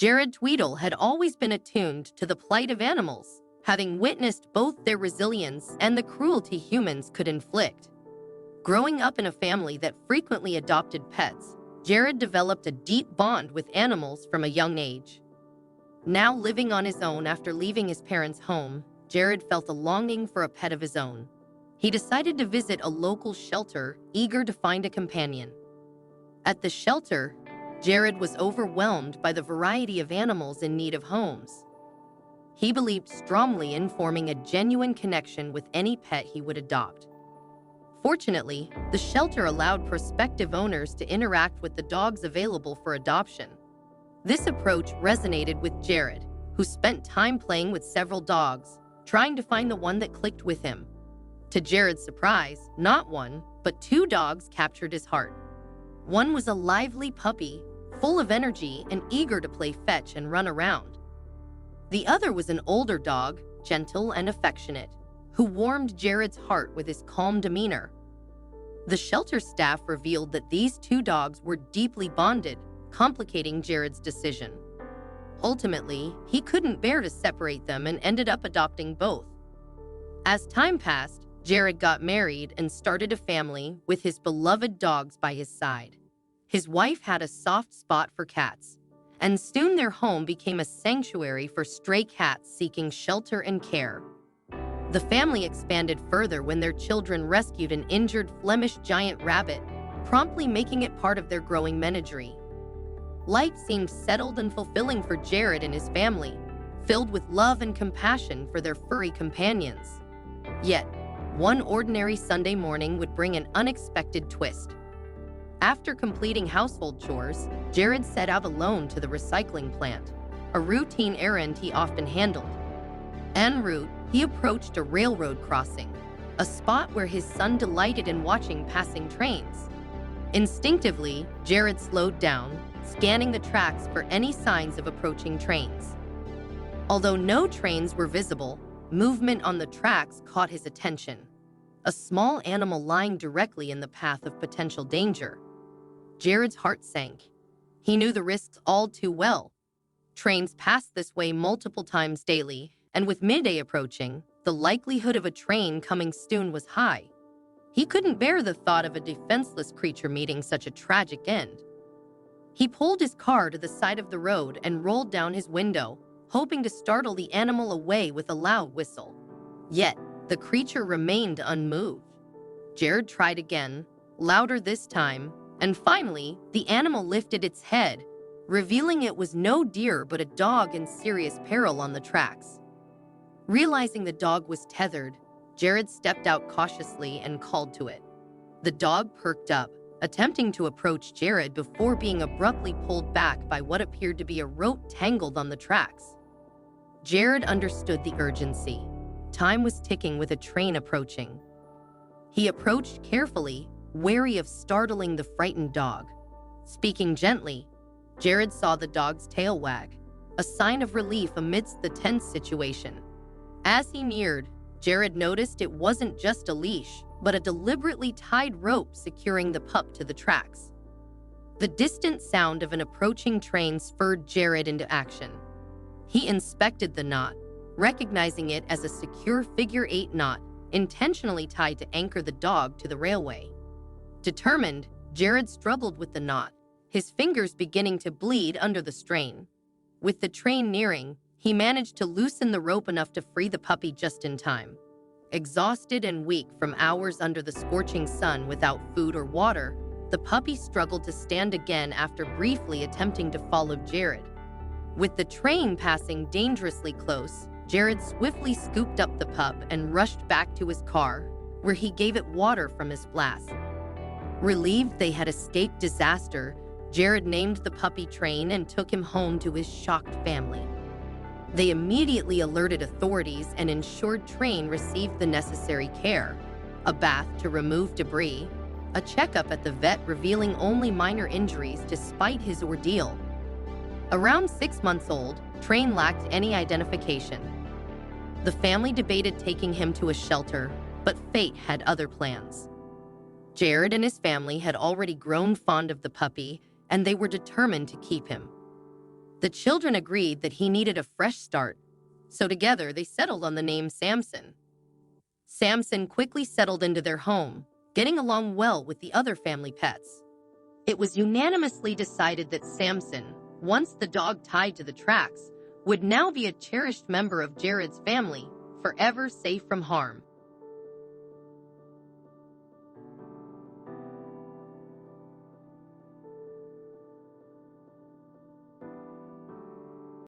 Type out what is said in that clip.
Jared Tweedle had always been attuned to the plight of animals, having witnessed both their resilience and the cruelty humans could inflict. Growing up in a family that frequently adopted pets, Jared developed a deep bond with animals from a young age. Now living on his own after leaving his parents' home, Jared felt a longing for a pet of his own. He decided to visit a local shelter, eager to find a companion. At the shelter, Jared was overwhelmed by the variety of animals in need of homes. He believed strongly in forming a genuine connection with any pet he would adopt. Fortunately, the shelter allowed prospective owners to interact with the dogs available for adoption. This approach resonated with Jared, who spent time playing with several dogs, trying to find the one that clicked with him. To Jared's surprise, not one, but two dogs captured his heart. One was a lively puppy, full of energy and eager to play fetch and run around. The other was an older dog, gentle and affectionate, who warmed Jared's heart with his calm demeanor. The shelter staff revealed that these two dogs were deeply bonded, complicating Jared's decision. Ultimately, he couldn't bear to separate them and ended up adopting both. As time passed, Jared got married and started a family with his beloved dogs by his side. His wife had a soft spot for cats, and soon their home became a sanctuary for stray cats seeking shelter and care. The family expanded further when their children rescued an injured Flemish giant rabbit, promptly making it part of their growing menagerie. Life seemed settled and fulfilling for Jared and his family, filled with love and compassion for their furry companions. Yet, one ordinary Sunday morning would bring an unexpected twist. After completing household chores, Jared set out alone to the recycling plant, a routine errand he often handled. En route, he approached a railroad crossing, a spot where his son delighted in watching passing trains. Instinctively, Jared slowed down, scanning the tracks for any signs of approaching trains. Although no trains were visible, movement on the tracks caught his attention. A small animal lying directly in the path of potential danger. Jared's heart sank. He knew the risks all too well. Trains passed this way multiple times daily, and with midday approaching, the likelihood of a train coming soon was high. He couldn't bear the thought of a defenseless creature meeting such a tragic end. He pulled his car to the side of the road and rolled down his window, hoping to startle the animal away with a loud whistle. Yet, the creature remained unmoved. Jared tried again, louder this time, and finally, the animal lifted its head, revealing it was no deer but a dog in serious peril on the tracks. Realizing the dog was tethered, Jared stepped out cautiously and called to it. The dog perked up, attempting to approach Jared before being abruptly pulled back by what appeared to be a rope tangled on the tracks. Jared understood the urgency. Time was ticking with a train approaching. He approached carefully, wary of startling the frightened dog. Speaking gently, Jared saw the dog's tail wag, a sign of relief amidst the tense situation. As he neared, Jared noticed it wasn't just a leash, but a deliberately tied rope securing the pup to the tracks. The distant sound of an approaching train spurred Jared into action. He inspected the knot, recognizing it as a secure figure-8 knot intentionally tied to anchor the dog to the railway. Determined, Jared struggled with the knot, his fingers beginning to bleed under the strain. With the train nearing, he managed to loosen the rope enough to free the puppy just in time. Exhausted and weak from hours under the scorching sun without food or water, the puppy struggled to stand again after briefly attempting to follow Jared. With the train passing dangerously close, Jared swiftly scooped up the pup and rushed back to his car, where he gave it water from his flask. Relieved they had escaped disaster, Jared named the puppy Train and took him home to his shocked family. They immediately alerted authorities and ensured Train received the necessary care: a bath to remove debris, a checkup at the vet revealing only minor injuries despite his ordeal. Around 6 months old, Train lacked any identification. The family debated taking him to a shelter, but fate had other plans. Jared and his family had already grown fond of the puppy, and they were determined to keep him. The children agreed that he needed a fresh start, so together they settled on the name Samson. Samson quickly settled into their home, getting along well with the other family pets. It was unanimously decided that Samson, once the dog tied to the tracks, would now be a cherished member of Jared's family, forever safe from harm.